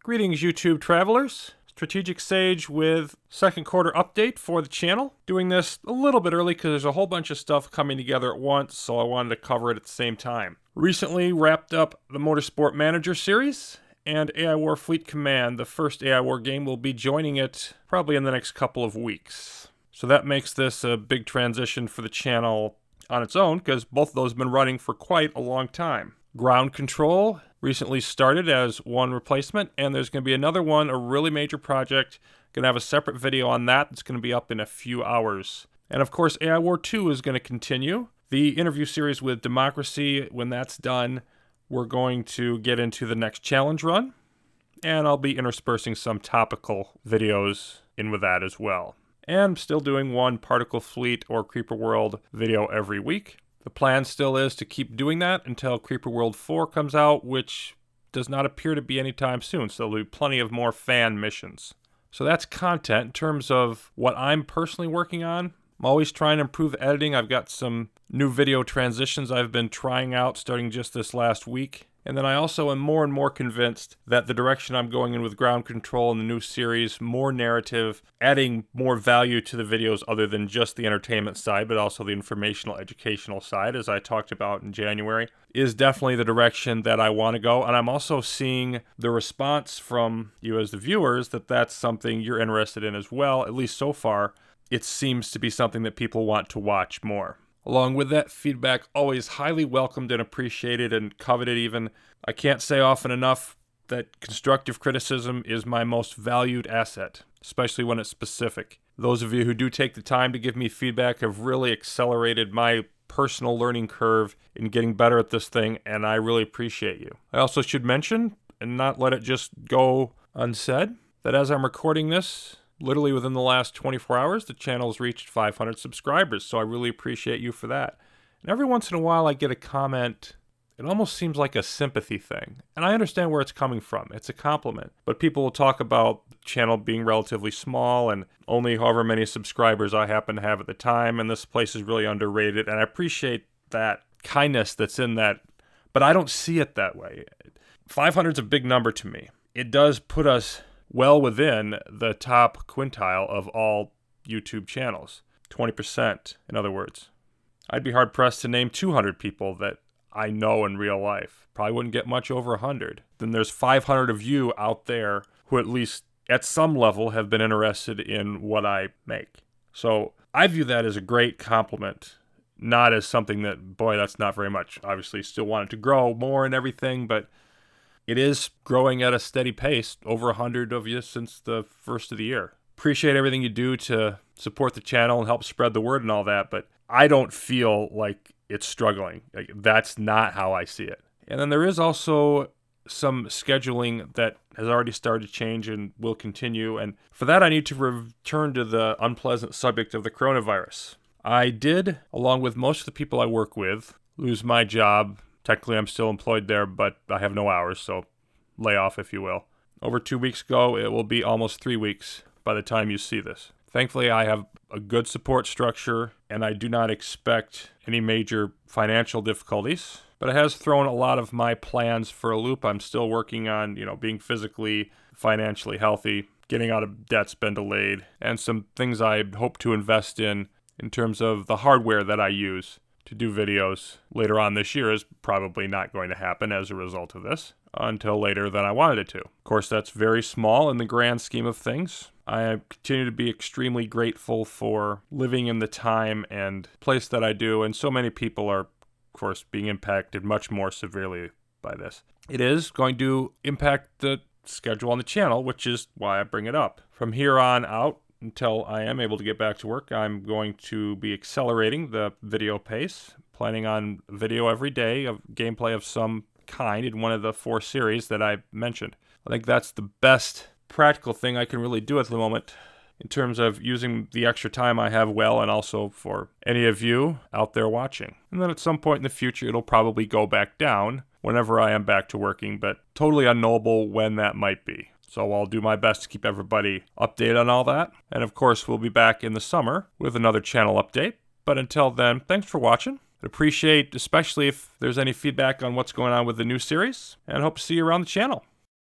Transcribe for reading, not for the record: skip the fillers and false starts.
Greetings, YouTube travelers. Strategic Sage with second quarter update for the channel. Doing this a little bit early because there's a whole bunch of stuff coming together at once, so I wanted to cover it at the same time. Recently wrapped up the Motorsport Manager series, and AI War Fleet Command, the first AI War game, will be joining it probably in the next couple of weeks. So that makes this a big transition for the channel on its own, because both of those have been running for quite a long time. Ground Control recently started as one replacement, and there's going to be another one, a really major project. Going to have a separate video on that. It's going to be up in a few hours. And of course, AI War 2 is going to continue. The interview series with Democracy, when that's done, we're going to get into the next challenge run, and I'll be interspersing some topical videos in with that as well. And I'm still doing one Particle Fleet or Creeper World video every week. The plan still is to keep doing that until Creeper World 4 comes out, which does not appear to be anytime soon, so there'll be plenty of more fan missions. So that's content. In terms of what I'm personally working on, I'm always trying to improve editing. I've got some new video transitions I've been trying out starting just this last week. And then I also am more and more convinced that the direction I'm going in with Ground Control and the new series, more narrative, adding more value to the videos other than just the entertainment side, but also the informational, educational side, as I talked about in January, is definitely the direction that I want to go. And I'm also seeing the response from you as the viewers that that's something you're interested in as well. At least so far, it seems to be something that people want to watch more. Along with that, feedback always highly welcomed and appreciated and coveted even. I can't say often enough that constructive criticism is my most valued asset, especially when it's specific. Those of you who do take the time to give me feedback have really accelerated my personal learning curve in getting better at this thing, and I really appreciate you. I also should mention, and not let it just go unsaid, that as I'm recording this, literally within the last 24 hours, the channel's reached 500 subscribers, so I really appreciate you for that. And every once in a while I get a comment, it almost seems like a sympathy thing. And I understand where it's coming from. It's a compliment. But people will talk about the channel being relatively small and only however many subscribers I happen to have at the time, and this place is really underrated, and I appreciate that kindness that's in that, but I don't see it that way. 500 is a big number to me. It does put us well within the top quintile of all YouTube channels. 20%, in other words. I'd be hard-pressed to name 200 people that I know in real life. Probably wouldn't get much over 100. Then there's 500 of you out there who at least at some level have been interested in what I make. So I view that as a great compliment, not as something that, boy, that's not very much. Obviously, still want it to grow more and everything, but it is growing at a steady pace, over 100 of you since the first of the year. Appreciate everything you do to support the channel and help spread the word and all that, but I don't feel like it's struggling. Like, that's not how I see it. And then there is also some scheduling that has already started to change and will continue, and for that I need to return to the unpleasant subject of the coronavirus. I did, along with most of the people I work with, lose my job. Technically, I'm still employed there, but I have no hours, so lay off, if you will. Over 2 weeks ago, it will be almost 3 weeks by the time you see this. Thankfully, I have a good support structure, and I do not expect any major financial difficulties, but it has thrown a lot of my plans for a loop. I'm still working on, being physically, financially healthy. Getting out of debt's been delayed, and some things I hope to invest in terms of the hardware that I use to do videos later on this year is probably not going to happen as a result of this until later than I wanted it to. Of course, that's very small in the grand scheme of things. I continue to be extremely grateful for living in the time and place that I do, and so many people are, of course, being impacted much more severely by this. It is going to impact the schedule on the channel, which is why I bring it up. From here on out, until I am able to get back to work, I'm going to be accelerating the video pace, planning on video every day of gameplay of some kind in one of the 4 series that I mentioned. I think that's the best practical thing I can really do at the moment in terms of using the extra time I have well, and also for any of you out there watching. And then at some point in the future, it'll probably go back down whenever I am back to working, but totally unknowable when that might be. So I'll do my best to keep everybody updated on all that. And of course, we'll be back in the summer with another channel update. But until then, thanks for watching. I'd appreciate, especially if there's any feedback on what's going on with the new series, and hope to see you around the channel.